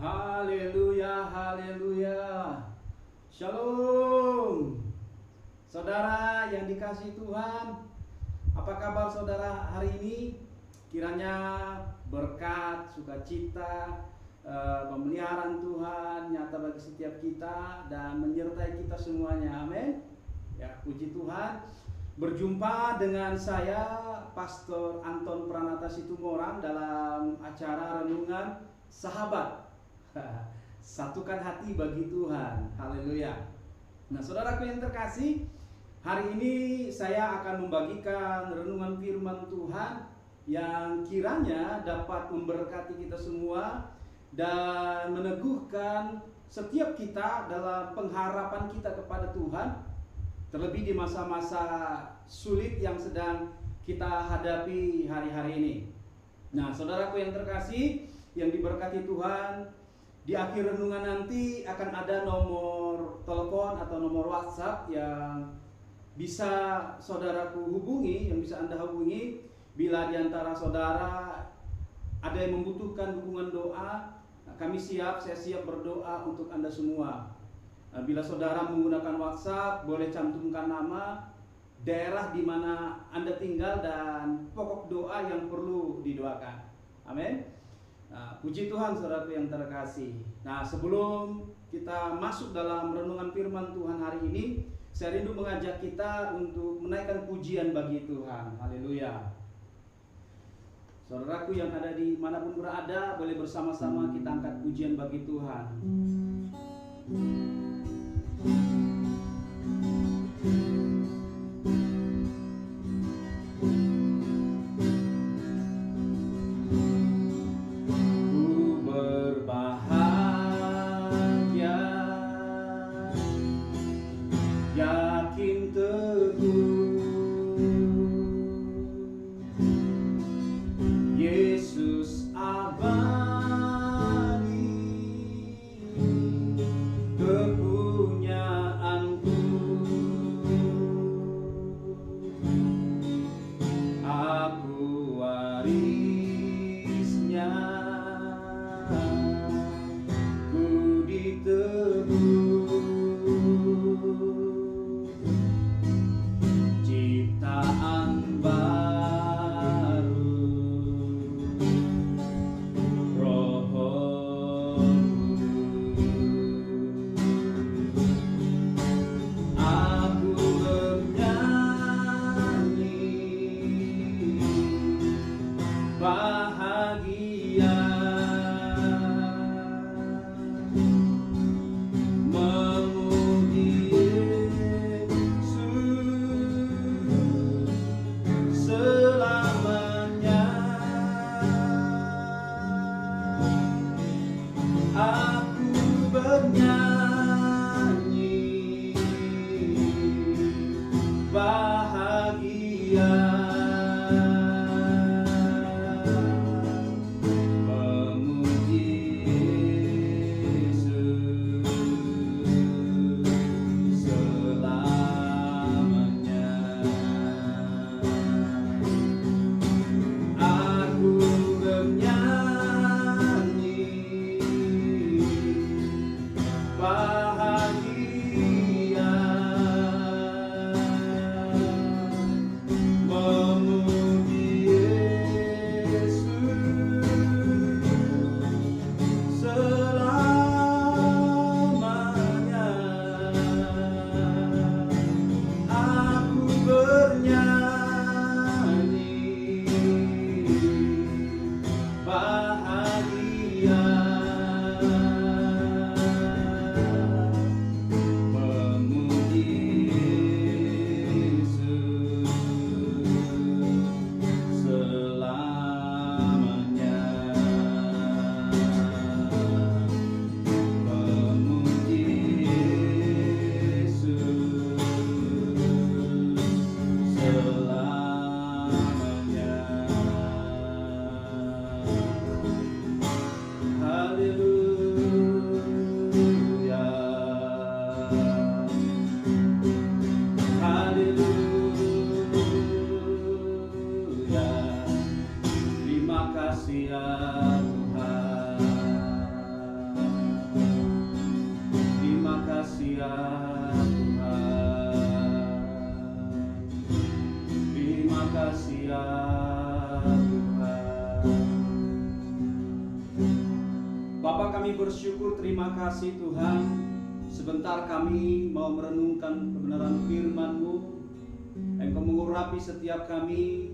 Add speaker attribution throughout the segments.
Speaker 1: Haleluya, haleluya. Shalom. Saudara yang dikasihi Tuhan, apa kabar saudara hari ini? Kiranya berkat, sukacita, pemeliharaan Tuhan nyata bagi setiap kita dan menyertai kita semuanya. Amin. Ya, puji Tuhan. Berjumpa dengan saya Pastor Anton Pranata Situmorang dalam acara renungan Sahabat. Satukan hati bagi Tuhan. Haleluya. Nah, saudaraku yang terkasih, hari ini saya akan membagikan renungan firman Tuhan yang kiranya dapat memberkati kita semua dan meneguhkan setiap kita dalam pengharapan kita kepada Tuhan, terlebih di masa-masa sulit yang sedang kita hadapi hari-hari ini. Nah, saudaraku yang terkasih, yang diberkati Tuhan, di akhir renungan nanti akan ada nomor telepon atau nomor WhatsApp yang bisa saudaraku hubungi, yang bisa Anda hubungi bila di antara saudara ada yang membutuhkan dukungan doa. Kami siap, saya siap berdoa untuk Anda semua. Bila saudara menggunakan WhatsApp, boleh cantumkan nama, daerah di mana Anda tinggal, dan pokok doa yang perlu didoakan. Amin. Nah, puji Tuhan saudaraku yang terkasih. Nah, sebelum kita masuk dalam renungan firman Tuhan hari ini, saya rindu mengajak kita untuk menaikkan pujian bagi Tuhan. Haleluya. Saudaraku yang ada di manapun berada, boleh bersama-sama kita angkat pujian bagi Tuhan. kami bersyukur, terima kasih Tuhan. Sebentar kami mau merenungkan kebenaran firman-Mu. Engkau mengurapi setiap kami,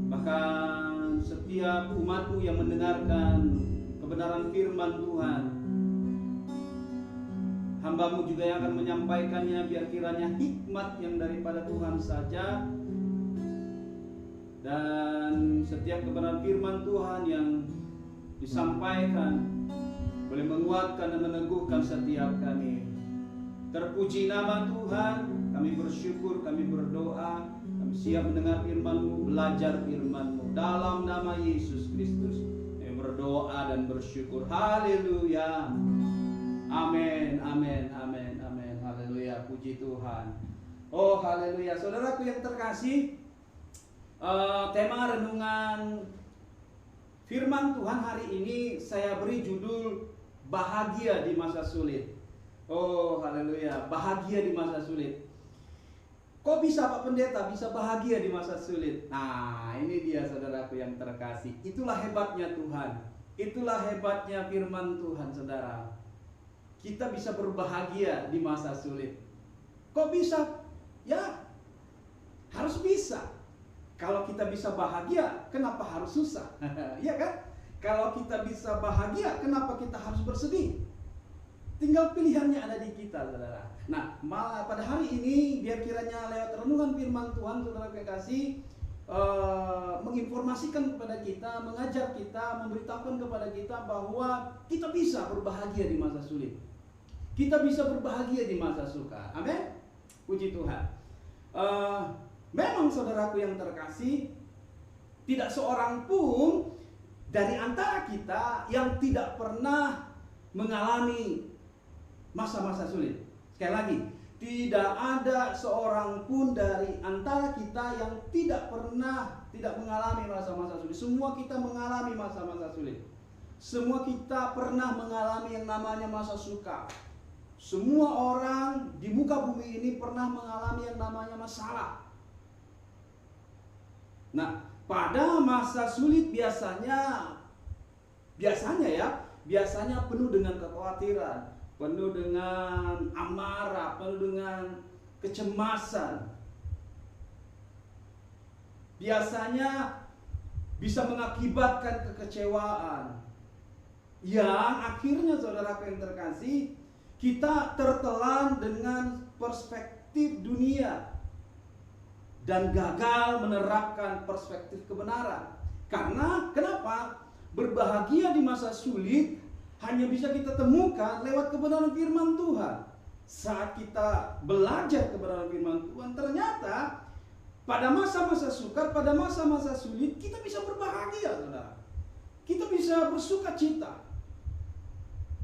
Speaker 1: bahkan setiap umat-Mu yang mendengarkan kebenaran firman Tuhan. Hamba-Mu juga yang akan menyampaikannya, biar kiranya hikmat yang daripada Tuhan saja. Dan setiap kebenaran firman Tuhan yang disampaikan boleh menguatkan dan meneguhkan setiap kami. Terpuji nama Tuhan. Kami bersyukur, kami berdoa, kami siap mendengar firman-Mu, belajar firman-Mu. Dalam nama Yesus Kristus kami berdoa dan bersyukur. Haleluya. Amin, amin, amin, amin. Haleluya, puji Tuhan. Oh haleluya. Saudaraku yang terkasih, tema renungan firman Tuhan hari ini saya beri judul bahagia di masa sulit. Oh haleluya, bahagia di masa sulit. Kok bisa Pak Pendeta bisa bahagia di masa sulit? Nah ini dia saudaraku yang terkasih. Itulah hebatnya Tuhan. Itulah hebatnya firman Tuhan saudara. Kita bisa berbahagia di masa sulit. Kok bisa? Ya harus bisa. Kalau kita bisa bahagia, kenapa harus susah? Iya kan? Kalau kita bisa bahagia, kenapa kita harus bersedih? Tinggal pilihannya ada di kita, saudara. Nah, malah pada hari ini, biar kiranya lewat renungan firman Tuhan, saudara kekasih, menginformasikan kepada kita, mengajar kita, memberitahukan kepada kita bahwa kita bisa berbahagia di masa sulit. Kita bisa berbahagia di masa suka. Amin. Puji Tuhan. Memang saudaraku yang terkasih, tidak seorang pun dari antara kita yang tidak pernah mengalami masa-masa sulit. Sekali lagi, tidak ada seorang pun dari antara kita yang tidak mengalami masa-masa sulit. Semua kita mengalami masa-masa sulit. Semua kita pernah mengalami yang namanya masa suka. Semua orang di muka bumi ini pernah mengalami yang namanya masalah. Nah, pada masa sulit biasanya penuh dengan kekhawatiran, penuh dengan amarah, penuh dengan kecemasan. Biasanya bisa mengakibatkan kekecewaan yang akhirnya saudaraku yang terkasih, kita tertelan dengan perspektif dunia dan gagal menerapkan perspektif kebenaran. Karena kenapa? Berbahagia di masa sulit hanya bisa kita temukan lewat kebenaran firman Tuhan. Saat kita belajar kebenaran firman Tuhan, ternyata pada masa-masa sukar, pada masa-masa sulit, kita bisa berbahagia, saudara. Kita bisa bersuka cita.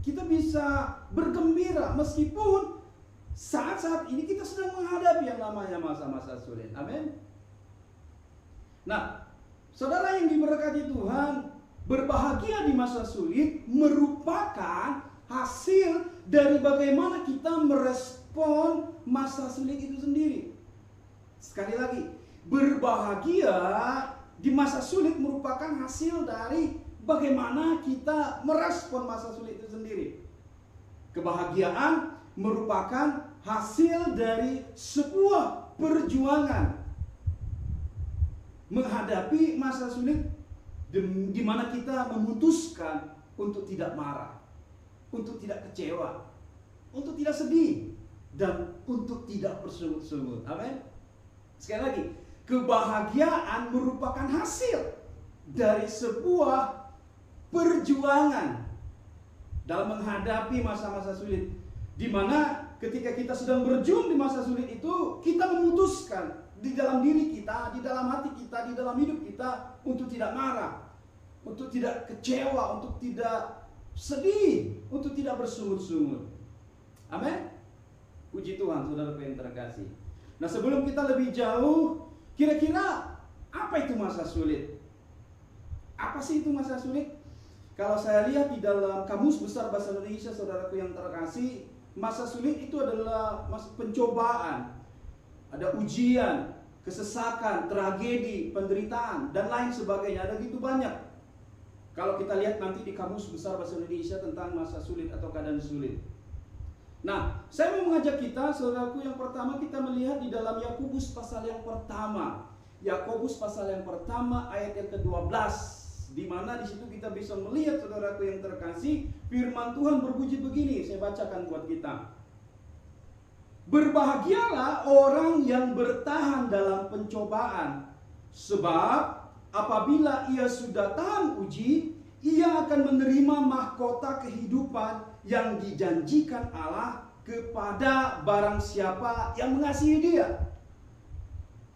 Speaker 1: Kita bisa bergembira meskipun saat-saat ini kita sedang menghadapi yang namanya masa-masa sulit. Amin. Nah, saudara yang diberkati Tuhan, berbahagia di masa sulit merupakan hasil dari bagaimana kita merespon masa sulit itu sendiri. Sekali lagi, berbahagia di masa sulit merupakan hasil dari bagaimana kita merespon masa sulit itu sendiri. Kebahagiaan merupakan hasil dari sebuah perjuangan menghadapi masa sulit di mana kita memutuskan untuk tidak marah, untuk tidak kecewa, untuk tidak sedih, dan untuk tidak bersungut-sungut. Amin. Sekali lagi, kebahagiaan merupakan hasil dari sebuah perjuangan dalam menghadapi masa-masa sulit, di mana ketika kita sedang berjuang di masa sulit itu, kita memutuskan di dalam diri kita, di dalam hati kita, di dalam hidup kita untuk tidak marah, untuk tidak kecewa, untuk tidak sedih, untuk tidak bersungut-sungut. Amin. Puji Tuhan, saudara yang terkasih. Nah, sebelum kita lebih jauh, kira-kira apa itu masa sulit? Apa sih itu masa sulit? Kalau saya lihat di dalam Kamus Besar Bahasa Indonesia, saudaraku yang terkasih, masa sulit itu adalah masa pencobaan, ada ujian, kesesakan, tragedi, penderitaan, dan lain sebagainya. Ada gitu banyak Kalau kita lihat nanti di Kamus Besar Bahasa Indonesia tentang masa sulit atau keadaan sulit. Nah, saya mau mengajak kita, saudaraku, yang pertama kita melihat di dalam Yakobus pasal yang pertama. Yakobus pasal yang pertama ayat yang ke-12, di mana di situ kita bisa melihat, saudaraku yang terkasih, firman Tuhan berbunyi begini, saya bacakan buat kita. Berbahagialah orang yang bertahan dalam pencobaan, sebab apabila ia sudah tahan uji, ia akan menerima mahkota kehidupan yang dijanjikan Allah kepada barang siapa yang mengasihi Dia.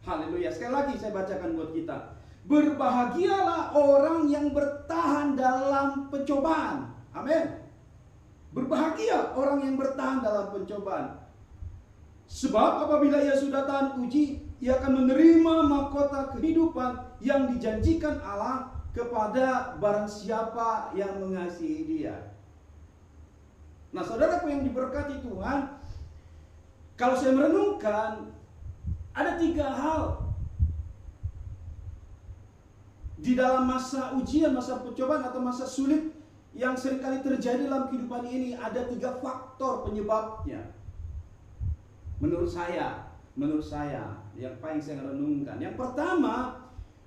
Speaker 1: Haleluya. Sekali lagi saya bacakan buat kita. Berbahagialah orang yang bertahan dalam pencobaan. Amin. Berbahagia orang yang bertahan dalam pencobaan. Sebab apabila ia sudah tahan uji, ia akan menerima mahkota kehidupan yang dijanjikan Allah kepada barang siapa yang mengasihi Dia. Nah, saudaraku yang diberkati Tuhan, kalau saya merenungkan, ada 3 hal di dalam masa ujian, masa pencobaan atau masa sulit yang seringkali terjadi dalam kehidupan ini. Ada 3 faktor penyebabnya. Menurut saya yang paling saya renungkan. Yang pertama,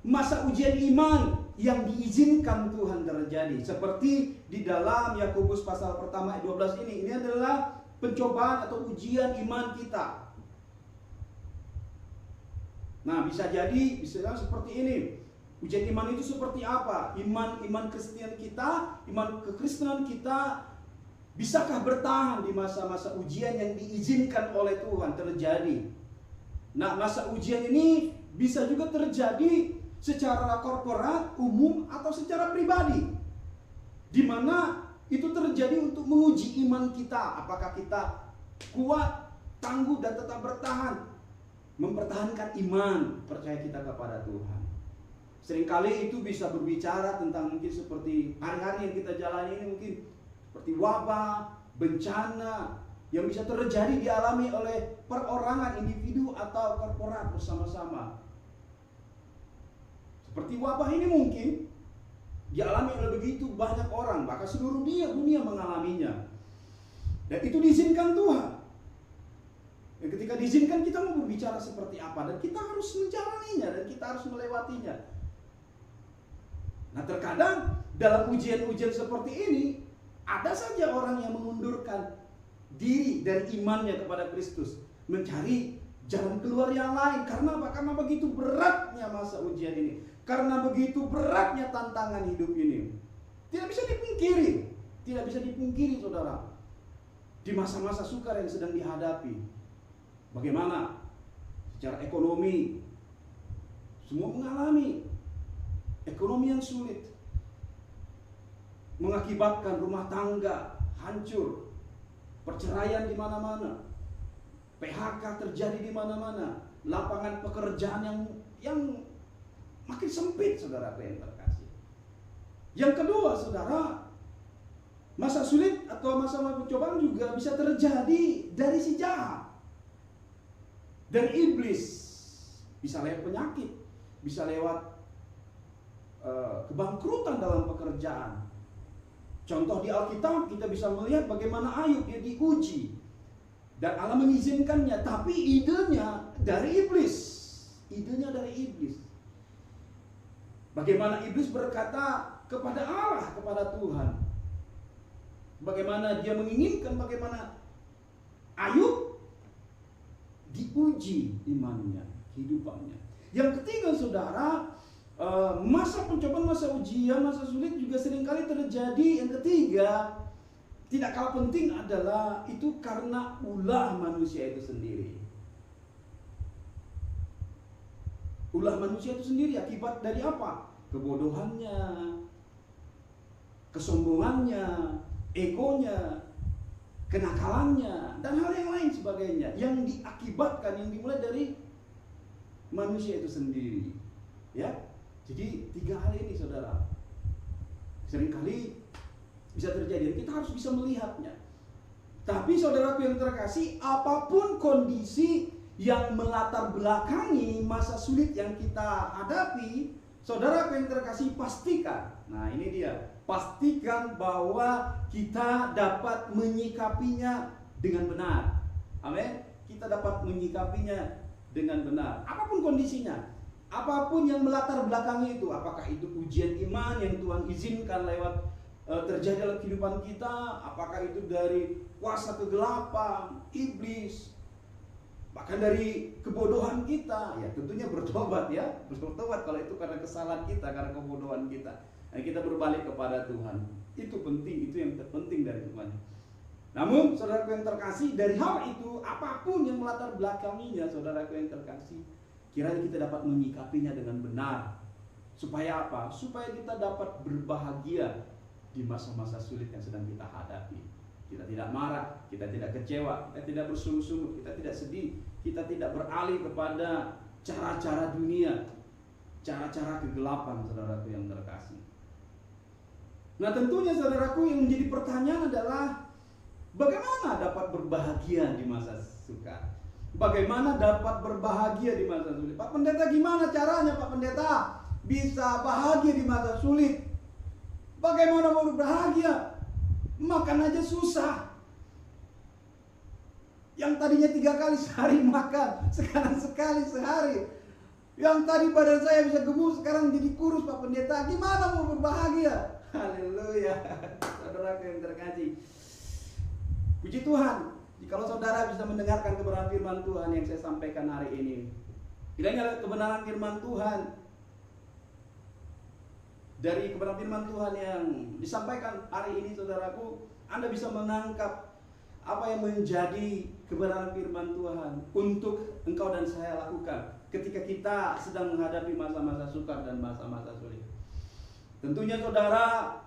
Speaker 1: masa ujian iman yang diizinkan Tuhan terjadi. Seperti di dalam Yakobus pasal pertama ayat 12 ini. Ini adalah pencobaan atau ujian iman kita. Nah, bisa seperti ini. Ujian iman itu seperti apa? Iman Kristen kita, iman kekristenan kita, bisakah bertahan di masa-masa ujian yang diizinkan oleh Tuhan terjadi? Nah, masa ujian ini bisa juga terjadi secara korporat, umum, atau secara pribadi, di mana itu terjadi untuk menguji iman kita. Apakah kita kuat, tangguh, dan tetap bertahan, mempertahankan iman percaya kita kepada Tuhan. Seringkali itu bisa berbicara tentang mungkin seperti hari-hari yang kita jalani ini, mungkin seperti wabah, bencana yang bisa terjadi dialami oleh perorangan, individu atau korporat bersama-sama. Seperti wabah ini mungkin dialami oleh begitu banyak orang, bahkan seluruh dunia mengalaminya. Dan itu diizinkan Tuhan. Dan ketika diizinkan, kita mau berbicara seperti apa, dan kita harus menjalaninya, dan kita harus melewatinya. Nah, terkadang dalam ujian-ujian seperti ini, ada saja orang yang mengundurkan diri dari imannya kepada Kristus, mencari jalan keluar yang lain. Karena apa? Karena begitu beratnya masa ujian ini, karena begitu beratnya tantangan hidup ini. Tidak bisa dipungkiri, saudara. Di masa-masa sukar yang sedang dihadapi, bagaimana? Secara ekonomi, semua mengalami ekonomi yang sulit, mengakibatkan rumah tangga hancur, perceraian di mana-mana, PHK terjadi di mana-mana, lapangan pekerjaan yang makin sempit, saudara yang terkasih. Yang kedua, saudara, masa sulit atau masa pencobaan juga bisa terjadi dari si jahat, dari iblis. Bisa lewat penyakit, bisa lewat kebangkrutan dalam pekerjaan. Contoh di Alkitab kita bisa melihat bagaimana Ayub dia diuji dan Allah mengizinkannya, tapi idenya dari iblis. Bagaimana iblis berkata kepada Allah, kepada Tuhan. Bagaimana dia menginginkan, bagaimana Ayub diuji imannya, kehidupannya. Yang ketiga, saudara, masa pencobaan, masa ujian, masa sulit juga seringkali terjadi. Yang ketiga, tidak kalah penting adalah itu karena ulah manusia itu sendiri. Ulah manusia itu sendiri akibat dari apa? Kebodohannya, kesombongannya, egonya, kenakalannya, dan hal yang lain sebagainya yang diakibatkan, yang dimulai dari manusia itu sendiri. Ya. Jadi 3 hal ini, saudara, seringkali bisa terjadi dan kita harus bisa melihatnya. Tapi saudaraku yang terkasih, apapun kondisi yang melatar belakangi masa sulit yang kita hadapi, Saudara yang terkasih, pastikan. Nah, ini dia. Pastikan bahwa kita dapat menyikapinya dengan benar. Amin. Kita dapat menyikapinya dengan benar. Apapun kondisinya, apapun yang melatar belakangi itu, apakah itu ujian iman yang Tuhan izinkan lewat terjadi dalam kehidupan kita, apakah itu dari kuasa kegelapan, iblis, bahkan dari kebodohan kita, ya tentunya bertobat ya, bertobat kalau itu karena kesalahan kita, karena kebodohan kita, dan kita berbalik kepada Tuhan. Itu penting, itu yang terpenting dari semuanya. Namun, saudaraku yang terkasih, dari hal itu, apapun yang melatar belakanginya, saudaraku yang terkasih, kiranya kita dapat menyikapinya dengan benar. Supaya apa? Supaya kita dapat berbahagia di masa-masa sulit yang sedang kita hadapi. Kita tidak marah, kita tidak kecewa, kita tidak bersungut-sungut, kita tidak sedih, kita tidak beralih kepada cara-cara dunia, cara-cara kegelapan, saudaraku yang terkasih. Nah, tentunya saudaraku yang menjadi pertanyaan adalah bagaimana dapat berbahagia di masa sukar? Bagaimana dapat berbahagia di masa sulit? Pak Pendeta, gimana caranya Pak Pendeta bisa bahagia di masa sulit? Bagaimana mau berbahagia? Makan aja susah. Yang tadinya 3 kali sehari makan, sekarang sekali sehari. Yang tadi badan saya bisa gemuk, sekarang jadi kurus Pak Pendeta. Gimana mau berbahagia? Haleluya. Saudara yang terkasih, puji Tuhan, jikalau saudara bisa mendengarkan kebenaran firman Tuhan yang saya sampaikan hari ini. Kiranya kebenaran firman Tuhan, dari kebenaran firman Tuhan yang disampaikan hari ini, saudaraku, Anda bisa menangkap apa yang menjadi kebenaran firman Tuhan untuk engkau dan saya lakukan ketika kita sedang menghadapi masa-masa sukar dan masa-masa sulit. Tentunya saudara,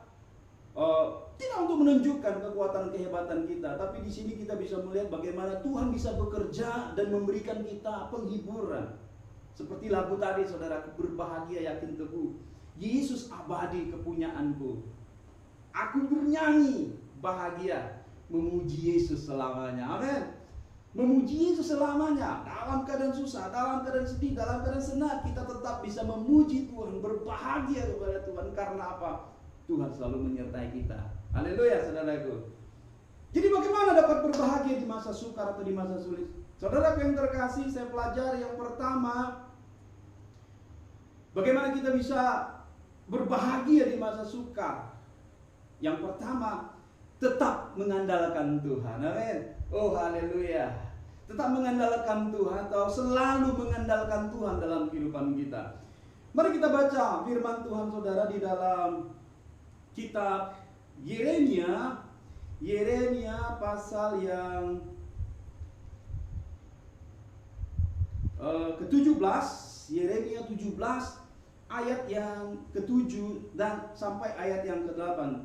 Speaker 1: tidak untuk menunjukkan kekuatan kehebatan kita, tapi di sini kita bisa melihat bagaimana Tuhan bisa bekerja dan memberikan kita penghiburan. Seperti lagu tadi, saudara, berbahagia yakin teguh, Yesus abadi kepunyaanku. Aku bernyanyi bahagia, memuji Yesus selamanya. Amin. Memuji Yesus selamanya. Dalam keadaan susah, dalam keadaan sedih, dalam keadaan senang, kita tetap bisa memuji Tuhan, berbahagia kepada Tuhan. Karena apa? Tuhan selalu menyertai kita. Haleluya, saudaraku. Jadi bagaimana dapat berbahagia di masa sukar atau di masa sulit? Saudara yang terkasih, saya pelajari yang pertama, bagaimana kita bisa berbahagia di masa sukar. Yang pertama, tetap mengandalkan Tuhan. Amin. Oh, haleluya. Tetap mengandalkan Tuhan atau selalu mengandalkan Tuhan dalam kehidupan kita. Mari kita baca firman Tuhan, saudara, di dalam kitab Yeremia pasal yang ke-17, Yeremia 17 ayat yang ke-7 dan sampai ayat yang ke-8.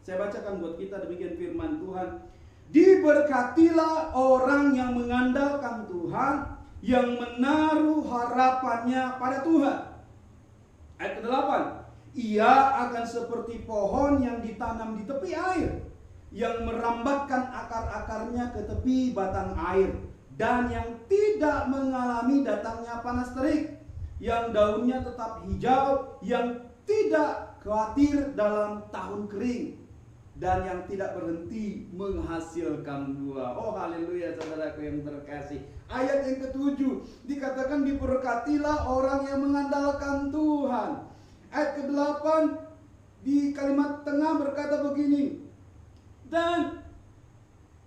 Speaker 1: Saya bacakan buat kita, demikian firman Tuhan. Diberkatilah orang yang mengandalkan Tuhan, yang menaruh harapannya pada Tuhan. Ayat ke-8. Ia akan seperti pohon yang ditanam di tepi air, yang merambatkan akar-akarnya ke tepi batang air, dan yang tidak mengalami datangnya panas terik, yang daunnya tetap hijau, yang tidak khawatir dalam tahun kering, dan yang tidak berhenti menghasilkan buah. Oh, haleluya, saudaraku yang terkasih. Ayat yang ke-7 dikatakan diberkatilah orang yang mengandalkan Tuhan. Ayat ke-8 di kalimat tengah berkata begini, dan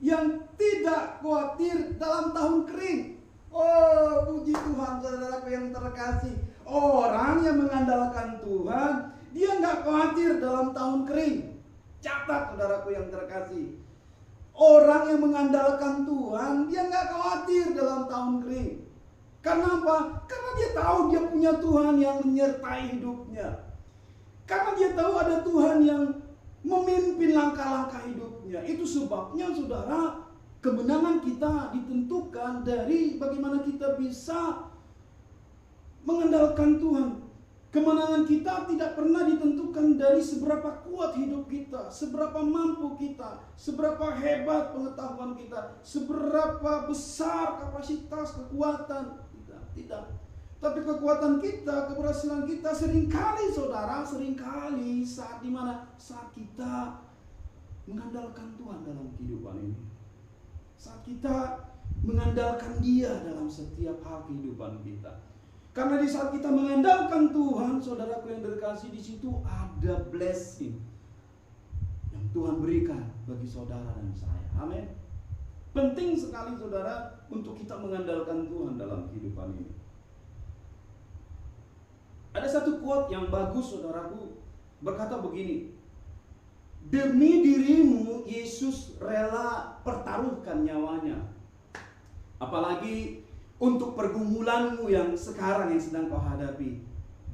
Speaker 1: yang tidak khawatir dalam tahun kering. Oh, puji Tuhan, saudaraku yang terkasih. Orang yang mengandalkan Tuhan, dia nggak khawatir dalam tahun kering. Catat, saudaraku yang terkasih, orang yang mengandalkan Tuhan, dia nggak khawatir dalam tahun kering. Karena apa? Karena dia tahu dia punya Tuhan yang menyertai hidupnya. Karena dia tahu ada Tuhan yang memimpin langkah-langkah hidupnya. Itu sebabnya, saudara, kemenangan kita ditentukan dari bagaimana kita bisa mengandalkan Tuhan. Kemenangan kita tidak pernah ditentukan dari seberapa kuat hidup kita, seberapa mampu kita, seberapa hebat pengetahuan kita, seberapa besar kapasitas kekuatan kita. Tidak. Tapi kekuatan kita, keberhasilan kita seringkali saudara, seringkali saat dimana? Saat kita mengandalkan Tuhan dalam kehidupan ini. Saat kita mengandalkan Dia dalam setiap hal kehidupan kita. Karena di saat kita mengandalkan Tuhan, saudaraku yang terkasih, di situ ada blessing yang Tuhan berikan bagi saudara dan saya. Amin. Penting sekali saudara untuk kita mengandalkan Tuhan dalam kehidupan ini. Ada satu quote yang bagus saudaraku, berkata begini: demi dirimu Yesus rela pertaruhkan nyawanya. Apalagi untuk pergumulanmu yang sekarang yang sedang kau hadapi,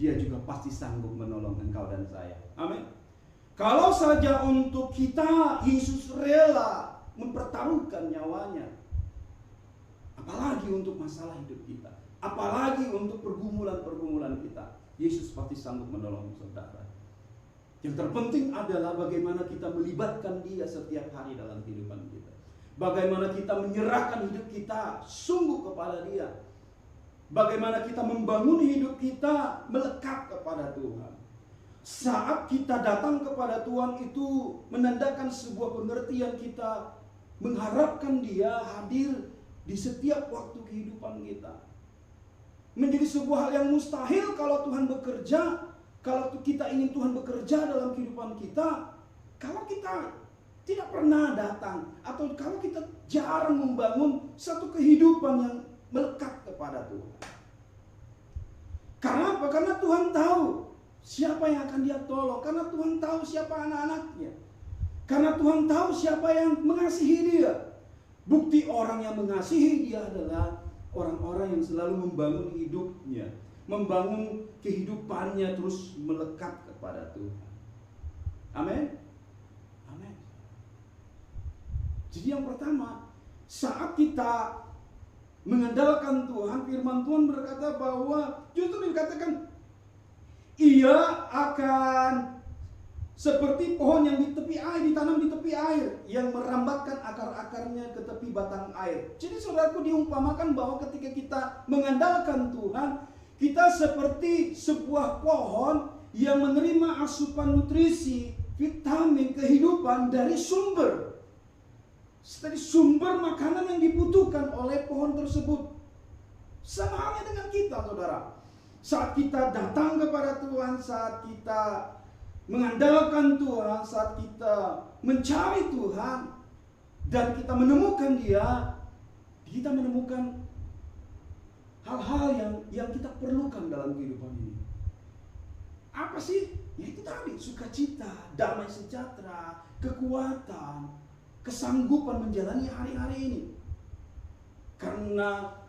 Speaker 1: Dia juga pasti sanggup menolong engkau dan saya. Amin. Kalau saja untuk kita Yesus rela mempertaruhkan nyawanya, apalagi untuk masalah hidup kita, apalagi untuk pergumulan-pergumulan kita, Yesus pasti sanggup menolong saudara. Yang terpenting adalah bagaimana kita melibatkan Dia setiap hari dalam kehidupan kita. Bagaimana kita menyerahkan hidup kita sungguh kepada Dia. Bagaimana kita membangun hidup kita melekat kepada Tuhan. Saat kita datang kepada Tuhan itu menandakan sebuah pengertian kita mengharapkan Dia hadir di setiap waktu kehidupan kita. Menjadi sebuah hal yang mustahil kalau Tuhan bekerja, kalau kita ingin Tuhan bekerja dalam kehidupan kita, kalau kita tidak pernah datang, atau kalau kita jarang membangun satu kehidupan yang melekat kepada Tuhan. Karena apa? Karena Tuhan tahu siapa yang akan Dia tolong. Karena Tuhan tahu siapa anak-anaknya. Karena Tuhan tahu siapa yang mengasihi Dia. Bukti orang yang mengasihi Dia adalah orang-orang yang selalu membangun hidupnya, membangun kehidupannya terus melekat kepada Tuhan. Amin. Jadi yang pertama, saat kita mengandalkan Tuhan, firman Tuhan berkata bahwa justru dikatakan Ia akan seperti pohon yang di tepi air, ditanam di tepi air, yang merambatkan akar-akarnya ke tepi batang air. Jadi saudaraku, diumpamakan bahwa ketika kita mengandalkan Tuhan, kita seperti sebuah pohon yang menerima asupan nutrisi, vitamin, kehidupan dari sumber. Dari sumber makanan yang dibutuhkan oleh pohon tersebut. Sama halnya dengan kita saudara. Saat kita datang kepada Tuhan, saat kita mengandalkan Tuhan, saat kita mencari Tuhan dan kita menemukan Dia, kita menemukan hal-hal yang kita perlukan dalam kehidupan ini. Apa sih? Ya itu tadi, sukacita, damai sejahtera, kekuatan, kesanggupan menjalani hari-hari ini. Karena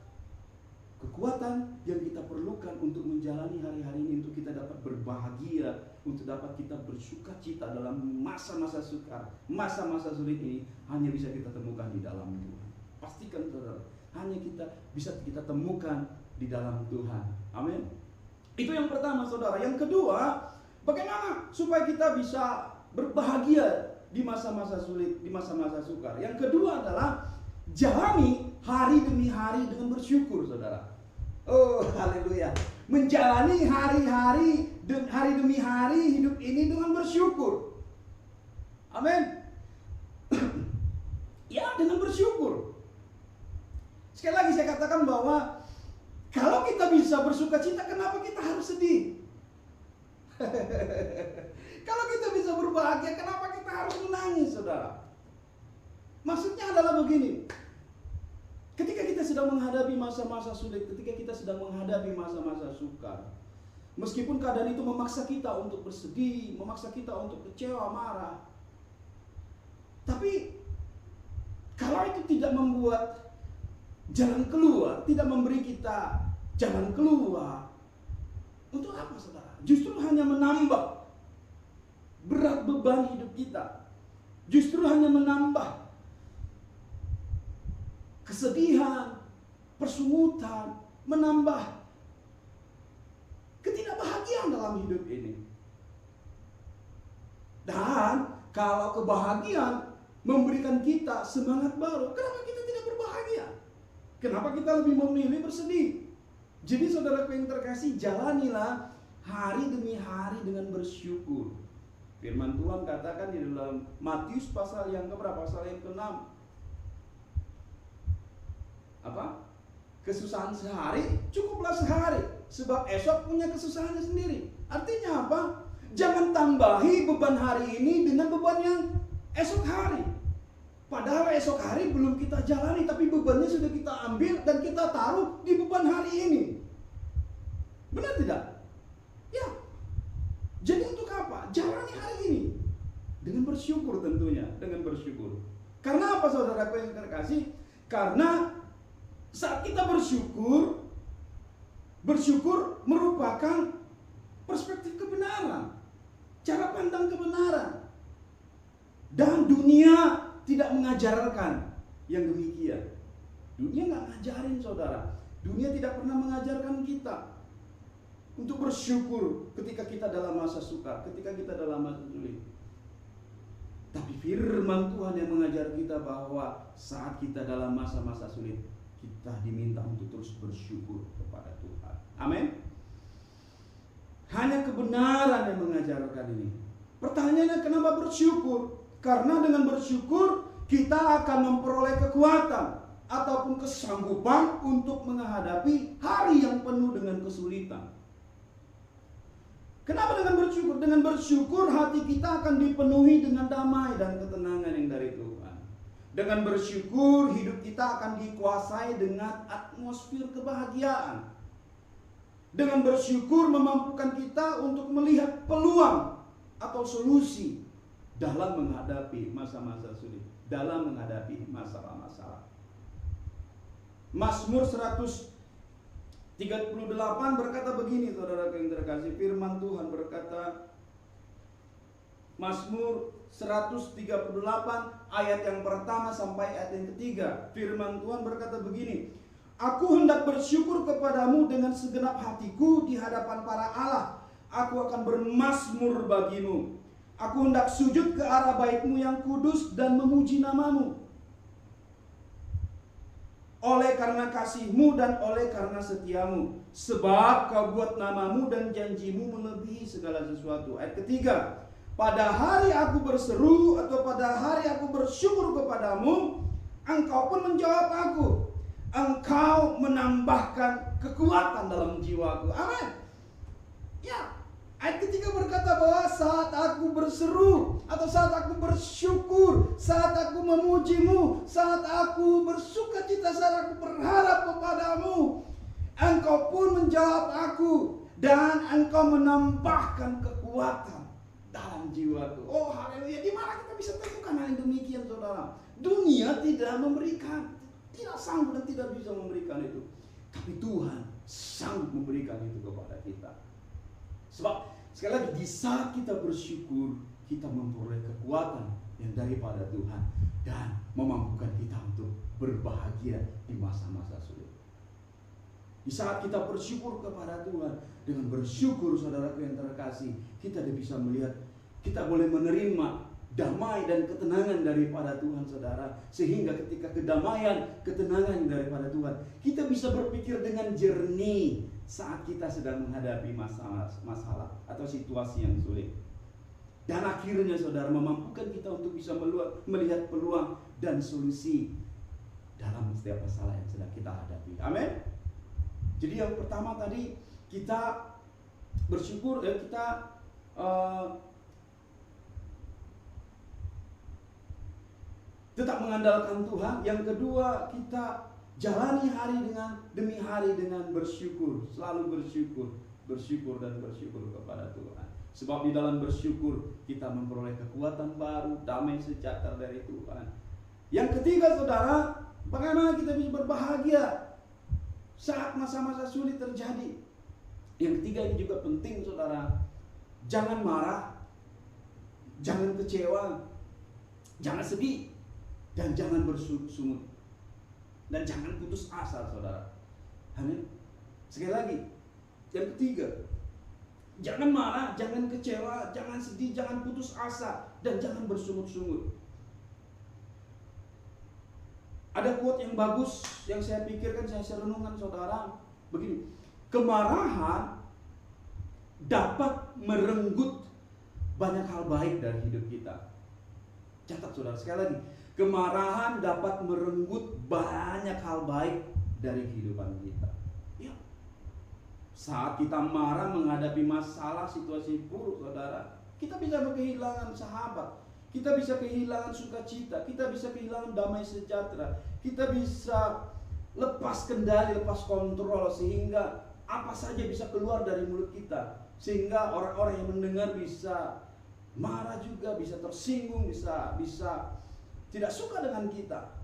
Speaker 1: kekuatan yang kita perlukan untuk menjalani hari-hari ini, untuk kita dapat berbahagia, untuk dapat kita bersukacita dalam masa-masa sukar, masa-masa sulit ini, hanya bisa kita temukan di dalam Tuhan. Pastikan saudara, hanya bisa kita temukan di dalam Tuhan. Amin. Itu yang pertama saudara. Yang kedua, bagaimana supaya kita bisa berbahagia di masa-masa sulit, di masa-masa sukar. Yang kedua adalah jalani hari demi hari dengan bersyukur saudara. Oh haleluya. Menjalani hari-hari demi hari hidup ini dengan bersyukur. Amin. Ya, dengan bersyukur. Sekali lagi saya katakan bahwa kalau kita bisa bersukacita, kenapa kita harus sedih? Kalau kita bisa berbahagia, kenapa kita harus menangis, saudara? Maksudnya adalah begini. Ketika kita sedang menghadapi masa-masa sulit, ketika kita sedang menghadapi masa-masa sukar, meskipun keadaan itu memaksa kita untuk bersedih, memaksa kita untuk kecewa, marah, tapi kalau itu tidak membuat jalan keluar, tidak memberi kita jalan keluar, untuk apa saudara? Justru hanya menambah berat beban hidup kita. Justru hanya menambah kesedihan, persungutan, menambah ketidakbahagiaan dalam hidup ini. Dan kalau kebahagiaan memberikan kita semangat baru, kenapa kita tidak berbahagia? Kenapa kita lebih memilih bersedih Jadi saudaraku yang terkasih, jalanilah hari demi hari dengan bersyukur. Firman Tuhan katakan di dalam Matius pasal yang keberapa? Pasal yang ke-6. Apa? Kesusahan sehari, cukuplah sehari, sebab esok punya kesusahannya sendiri. Artinya apa? Jangan tambahi beban hari ini dengan beban yang esok hari. Padahal esok hari belum kita jalani, tapi bebannya sudah kita ambil dan kita taruh di beban hari ini. Benar tidak? Ya. Jadi untuk apa? Jalani hari ini dengan bersyukur tentunya, dengan bersyukur. Karena apa saudaraku yang terkasih? Karena saat kita bersyukur merupakan perspektif kebenaran, cara pandang kebenaran. Dan dunia tidak mengajarkan yang demikian. Dunia nggak ngajarin saudara. Dunia tidak pernah mengajarkan kita untuk bersyukur ketika kita dalam masa sukar, ketika kita dalam masa sulit. Tapi firman Tuhan yang mengajar kita bahwa saat kita dalam masa-masa sulit, kita diminta untuk terus bersyukur kepada Tuhan. Amin. Hanya kebenaran yang mengajarkan ini. Pertanyaannya, kenapa bersyukur? Karena dengan bersyukur kita akan memperoleh kekuatan ataupun kesanggupan untuk menghadapi hari yang penuh dengan kesulitan. Kenapa dengan bersyukur? Dengan bersyukur hati kita akan dipenuhi dengan damai dan ketenangan yang dari Tuhan. Dengan bersyukur hidup kita akan dikuasai dengan atmosfer kebahagiaan. Dengan bersyukur memampukan kita untuk melihat peluang atau solusi dalam menghadapi masa-masa sulit, dalam menghadapi masalah-masalah. Mazmur 138 berkata begini, saudara yang terkasih, firman Tuhan berkata, Mazmur 138 ayat yang pertama sampai ayat yang ketiga, firman Tuhan berkata begini, aku hendak bersyukur kepadamu dengan segenap hatiku di hadapan para Allah, aku akan bermazmur bagimu, aku hendak sujud ke arah bait-Mu yang kudus dan memuji nama-Mu. Oleh karena kasih-Mu dan oleh karena setia-Mu, sebab Kau buat nama-Mu dan janji-Mu melebihi segala sesuatu. Ayat ketiga, pada hari aku berseru atau pada hari aku bersyukur kepadamu, Engkau pun menjawab aku. Engkau menambahkan kekuatan dalam jiwaku. Amin. Ya, ayat ketiga berkata bahwa saat aku berseru atau saat aku bersyukur, saat aku memuji-Mu, saat aku bersuka cita, saat aku berharap kepadamu, Engkau pun menjawab aku dan Engkau menambahkan kekuatan dalam jiwaku. Oh haleluya. Di mana kita bisa temukan hal yang demikian saudara? Dunia tidak memberikan, tidak sanggup dan tidak bisa memberikan itu. Tapi Tuhan sanggup memberikan itu kepada kita. Sebab sekali lagi di saat kita bersyukur, kita memperoleh kekuatan yang daripada Tuhan dan memampukan kita untuk berbahagia di masa-masa sulit. Di saat kita bersyukur kepada Tuhan, dengan bersyukur saudaraku yang terkasih, kita bisa melihat, kita boleh menerima damai dan ketenangan daripada Tuhan saudara. Sehingga ketika kedamaian, ketenangan daripada Tuhan, kita bisa berpikir dengan jernih saat kita sedang menghadapi masalah atau situasi yang sulit. Dan akhirnya saudara memampukan kita untuk bisa melihat peluang dan solusi dalam setiap masalah yang sedang kita hadapi. Amin. Jadi yang pertama tadi, kita bersyukur, kita tetap mengandalkan Tuhan. Yang kedua, kita jalani hari demi hari dengan bersyukur, selalu bersyukur dan bersyukur kepada Tuhan. Sebab di dalam bersyukur kita memperoleh kekuatan baru, damai sejahtera dari Tuhan. Yang ketiga saudara, bagaimana kita bisa berbahagia saat masa-masa sulit terjadi. Yang ketiga ini juga penting saudara. Jangan marah, jangan kecewa, jangan sedih, dan jangan bersungut, dan jangan putus asa saudara. Amin. Sekali lagi, yang ketiga, jangan marah, jangan kecewa, jangan sedih, jangan putus asa, dan jangan bersungut-sungut. Ada quote yang bagus yang saya pikirkan, saya renungkan saudara, begini. kemarahan dapat merenggut banyak hal baik dari hidup kita. Catat saudara, sekali lagi, kemarahan dapat merenggut banyak hal baik dari kehidupan kita. Ya. Saat kita marah menghadapi masalah, situasi buruk saudara, kita bisa kehilangan sahabat, kita bisa kehilangan sukacita, kita bisa kehilangan damai sejahtera, kita bisa lepas kendali, lepas kontrol, sehingga apa saja bisa keluar dari mulut kita, sehingga orang-orang yang mendengar bisa marah juga, bisa tersinggung, bisa tidak suka dengan kita.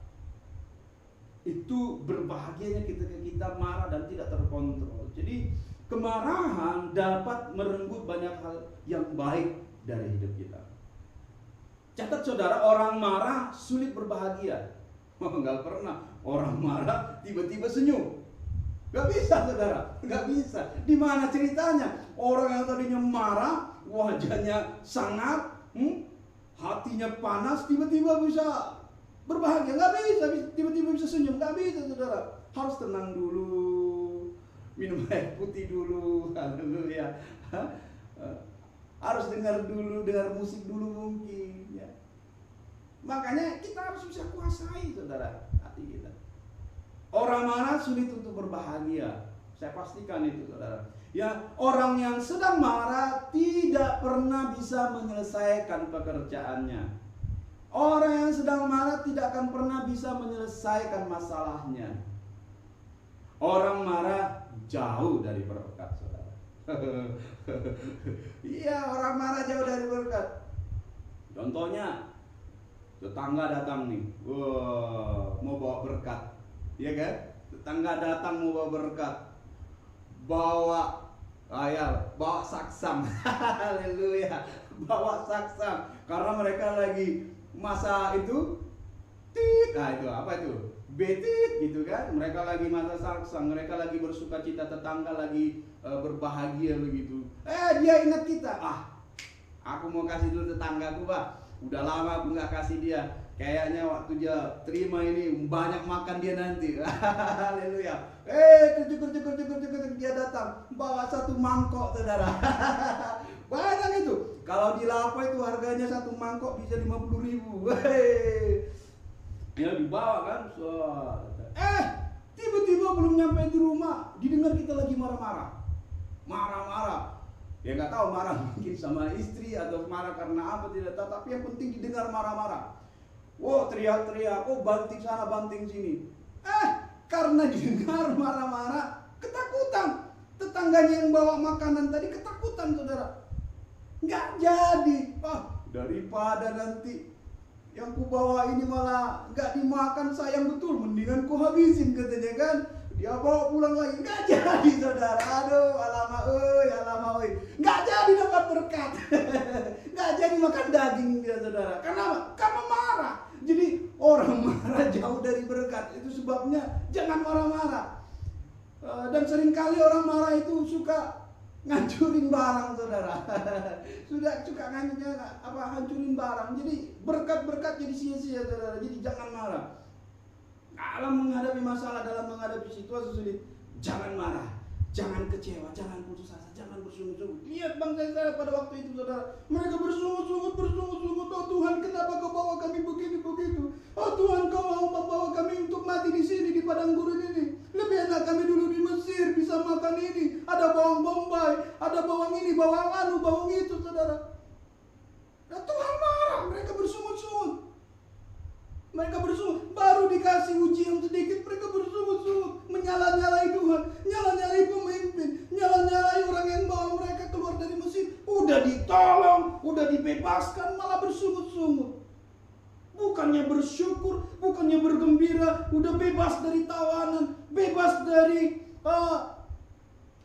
Speaker 1: Itu berbahagianya kita marah dan tidak terkontrol. Jadi kemarahan dapat merenggut banyak hal yang baik dari hidup kita. Catat saudara, orang marah sulit berbahagia. Enggak pernah orang marah tiba-tiba senyum. Gak bisa saudara, gak bisa. Di mana ceritanya? Orang yang tadinya marah, wajahnya sangat, hatinya panas, tiba-tiba bisa berbahagia. Gak bisa tiba-tiba bisa senyum. Gak bisa saudara. Harus tenang dulu, minum air putih dulu, haleluya. Harus dengar musik dulu mungkin. Ya. Makanya kita harus bisa kuasai saudara hati kita. Orang marah sulit untuk berbahagia. Saya pastikan itu saudara. Ya, orang yang sedang marah tidak pernah bisa menyelesaikan pekerjaannya. Orang yang sedang marah tidak akan pernah bisa menyelesaikan masalahnya. Orang marah jauh dari berkat saudara. Iya, orang marah jauh dari berkat. Contohnya, tetangga datang nih, mau bawa berkat. Iya kan? Tetangga datang mau bawa berkat, bawa saksam. Haleluya, bawa saksam. Karena mereka lagi masa itu itu apa itu? Betit gitu kan? Mereka lagi masa saksam, mereka lagi bersukacita, tetangga lagi berbahagia begitu. Dia ingat kita. Aku mau kasih dulu tetanggaku, Pak. Udah lama aku nggak kasih dia. Kayaknya waktu dia terima ini banyak makan dia nanti. Haleluya. Kerja dia datang bawa satu mangkok saudara. Banyak itu. Kalau di Lapa itu harganya satu mangkok bisa 50.000. Ya dibawa kan. Tiba-tiba belum nyampe di rumah didengar kita lagi marah-marah. Ya nggak tahu marah mungkin sama istri atau marah karena apa tidak tahu. Tapi yang penting didengar marah-marah. Teriak-teriak, banting sana, banting sini. Karena didengar marah-marah, ketakutan. Tetangganya yang bawa makanan tadi ketakutan, saudara. Nggak jadi. Daripada nanti yang ku bawa ini malah nggak dimakan, sayang betul. Mendingan ku habisin katanya kan. Dia bawa pulang lagi, nggak jadi, saudara. Aduh, alamak, nggak jadi dapat berkat. Nggak jadi makan daging dia, saudara. Kenapa? Karena marah. Jadi orang marah jauh dari berkat. Itu sebabnya jangan marah-marah. Dan seringkali orang marah itu suka ngancurin barang, saudara. Suka hancurin barang. Jadi berkat-berkat jadi sia-sia, saudara. Jadi jangan marah. Dalam menghadapi masalah, dalam menghadapi situasi sulit, jangan marah, jangan kecewa, jangan putus asa, jangan bersungut-sungut. Lihat bangsa Israel pada waktu itu, saudara. Mereka bersungut-sungut. Oh Tuhan, kenapa kau bawa kami begini begitu? Oh Tuhan, kau mau bawa kami untuk mati di sini di padang gurun ini. Lebih enak kami dulu di Mesir, bisa makan ini. Ada bawang bombay, ada bawang ini, bawang itu, saudara. Nah, Tuhan marah, mereka bersungut-sungut. Baru dikasih ujian sedikit, mereka bersungut-sungut, menyala-nyalai Tuhan, nyala-nyalai pemimpin, nyala-nyalai orang yang bawa mereka keluar dari Mesir. Udah ditolong, udah dibebaskan, malah bersungut-sungut. Bukannya bersyukur, bukannya bergembira, udah bebas dari tawanan, bebas dari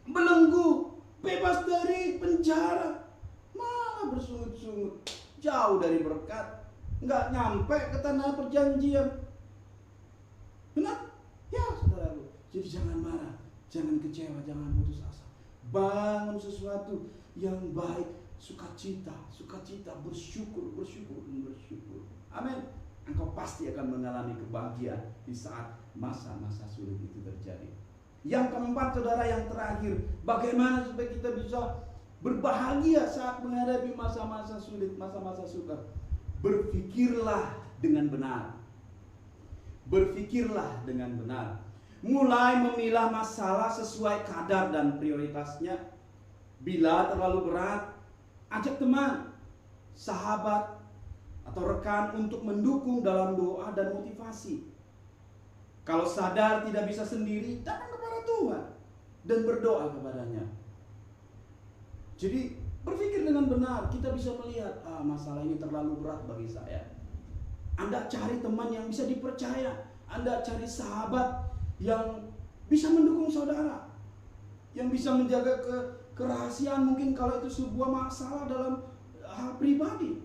Speaker 1: belenggu, bebas dari penjara, malah bersungut-sungut, jauh dari berkat. Nggak nyampe ke tanah perjanjian. Benar? Ya saudaraku. Jadi jangan marah, jangan kecewa, jangan putus asa. Bangun sesuatu yang baik, sukacita, bersyukur. Amin. Engkau pasti akan mengalami kebahagiaan di saat masa-masa sulit itu terjadi. Yang keempat, saudara, yang terakhir, bagaimana supaya kita bisa berbahagia saat menghadapi masa-masa sulit, masa-masa sukar. Berpikirlah dengan benar. Berpikirlah dengan benar. Mulai memilah masalah sesuai kadar dan prioritasnya. Bila terlalu berat, ajak teman, sahabat, atau rekan untuk mendukung dalam doa dan motivasi. Kalau sadar tidak bisa sendiri, datang kepada Tuhan dan berdoa kepadanya. Jadi berpikir dengan benar, kita bisa melihat, masalah ini terlalu berat bagi saya. Anda cari teman yang bisa dipercaya, Anda cari sahabat yang bisa mendukung saudara, yang bisa menjaga kerahasiaan mungkin kalau itu sebuah masalah dalam hal pribadi.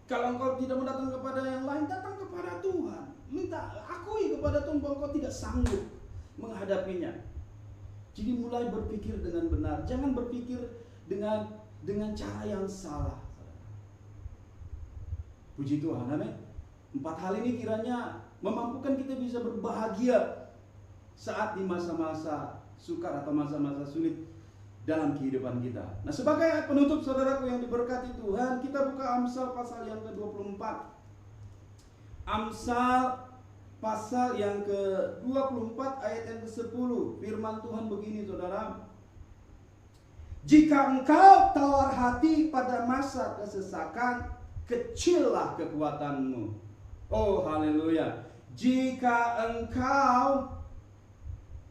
Speaker 1: Kalau engkau tidak mendatang kepada yang lain, datang kepada Tuhan. Minta, akui kepada Tuhan bahwa engkau tidak sanggup menghadapinya. Jadi mulai berpikir dengan benar. Jangan berpikir dengan cara yang salah. Puji Tuhan, amin. 4 hal ini kiranya memampukan kita bisa berbahagia saat di masa-masa sukar atau masa-masa sulit dalam kehidupan kita. Nah, sebagai penutup saudaraku yang diberkati Tuhan, kita buka Amsal pasal yang ke-24. Amsal pasal yang ke-24 ayat yang ke-10. Firman Tuhan begini, saudara. Jika engkau tawar hati pada masa kesesakan, kecillah kekuatanmu. Oh, haleluya. Jika engkau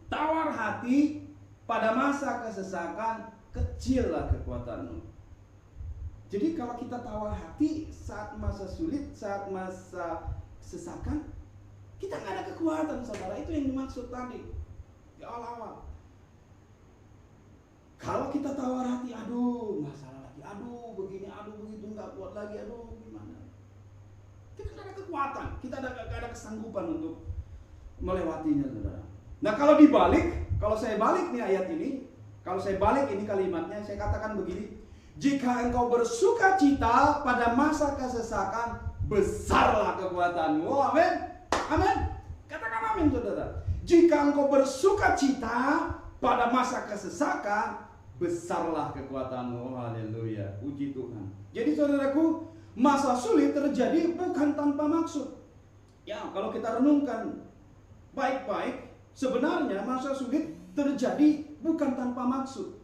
Speaker 1: tawar hati pada masa kesesakan, kecillah kekuatanmu. Jadi kalau kita tawar hati saat masa sulit, saat masa kesesakan, kita nggak ada kekuatan, saudara. Itu yang dimaksud tadi di awal-awal. Kalau kita tawar hati, aduh masalah lagi, aduh begini, aduh begitu, nggak kuat lagi, aduh gimana? Kita nggak ada kekuatan, kita nggak ada kesanggupan untuk melewatinya, saudara. Nah, kalau dibalik, kalau saya balik nih ayat ini, kalau saya balik ini kalimatnya, saya katakan begini: jika engkau bersuka cita pada masa kesesakan, besarlah kekuatanmu. Oh, amin, amin. Katakan amin, saudara. Jika engkau bersuka cita pada masa kesesakan, besarlah kekuatanmu. Oh, haleluya, puji Tuhan. Jadi saudaraku, masa sulit terjadi bukan tanpa maksud. Ya, kalau kita renungkan baik-baik, sebenarnya masa sulit terjadi bukan tanpa maksud.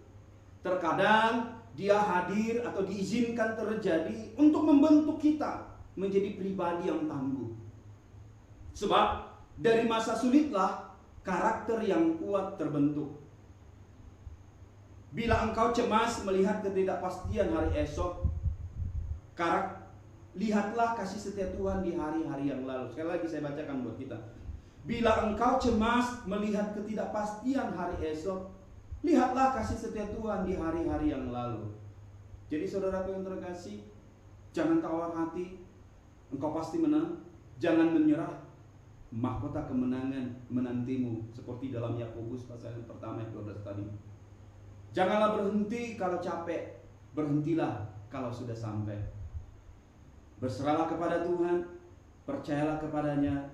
Speaker 1: Terkadang dia hadir atau diizinkan terjadi untuk membentuk kita menjadi pribadi yang tangguh. Sebab dari masa sulitlah karakter yang kuat terbentuk. Bila engkau cemas melihat ketidakpastian hari esok, lihatlah kasih setia Tuhan di hari-hari yang lalu. Sekali lagi saya bacakan buat kita. Bila engkau cemas melihat ketidakpastian hari esok, lihatlah kasih setia Tuhan di hari-hari yang lalu. Jadi saudaraku yang terkasih, jangan tawar hati, engkau pasti menang. Jangan menyerah, mahkota kemenangan menantimu, seperti dalam Yakobus pasal yang pertama ayat 12 tadi. Janganlah berhenti kalau capek, berhentilah kalau sudah sampai. Berserahlah kepada Tuhan, percayalah kepadanya,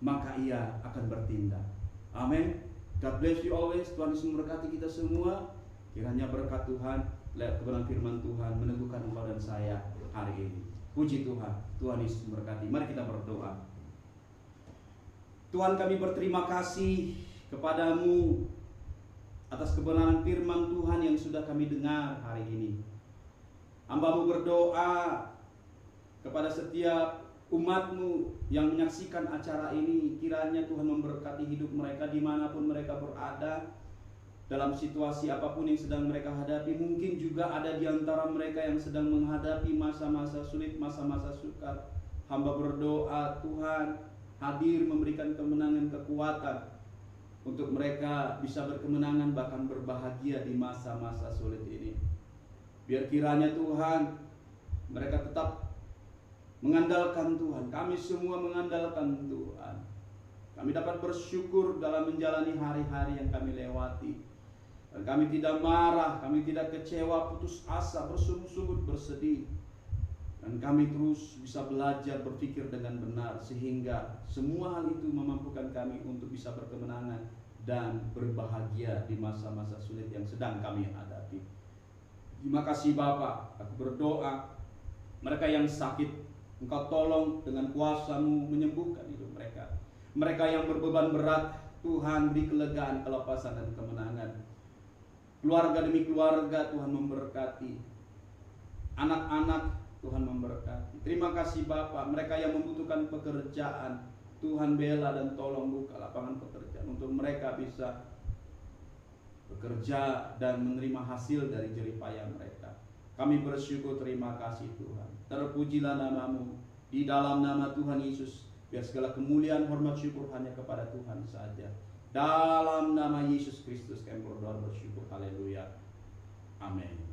Speaker 1: maka ia akan bertindak. Amin. God bless you always. Tuhan Yesus memberkati kita semua. Kiranya berkat Tuhan, lewat kebenaran firman Tuhan meneguhkan engkau dan saya hari ini. Puji Tuhan. Tuhan Yesus memberkati. Mari kita berdoa. Tuhan, kami berterima kasih kepadamu atas kebenaran firman Tuhan yang sudah kami dengar hari ini. Hamba-Mu berdoa kepada setiap umat-Mu yang menyaksikan acara ini, kiranya Tuhan memberkati hidup mereka dimanapun mereka berada, dalam situasi apapun yang sedang mereka hadapi. Mungkin juga ada di antara mereka yang sedang menghadapi masa-masa sulit, masa-masa sukar. Hamba berdoa Tuhan hadir memberikan kemenangan, kekuatan untuk mereka bisa berkemenangan bahkan berbahagia di masa-masa sulit ini. Biar kiranya Tuhan mereka tetap mengandalkan Tuhan. Kami semua mengandalkan Tuhan. Kami dapat bersyukur dalam menjalani hari-hari yang kami lewati. Dan kami tidak marah, kami tidak kecewa, putus asa, bersungut-sungut, bersedih. Dan kami terus bisa belajar berpikir dengan benar, sehingga semua hal itu memampukan kami untuk bisa berkemenangan dan berbahagia di masa-masa sulit yang sedang kami hadapi. Terima kasih Bapa, aku berdoa mereka yang sakit, Engkau tolong dengan kuasa-Mu menyembuhkan hidup mereka. Mereka yang berbeban berat, Tuhan beri kelegaan, kelepasan dan kemenangan. Keluarga demi keluarga Tuhan memberkati. Anak-anak Tuhan memberkati. Terima kasih Bapa, mereka yang membutuhkan pekerjaan, Tuhan bela dan tolong buka lapangan pekerjaan untuk mereka bisa bekerja dan menerima hasil dari jerih payah mereka. Kami bersyukur, terima kasih Tuhan. Terpujilah nama-Mu. Di dalam nama Tuhan Yesus, biar segala kemuliaan, hormat, syukur hanya kepada Tuhan saja. Dalam nama Yesus Kristus kami berdoa bersyukur. Haleluya. Amin.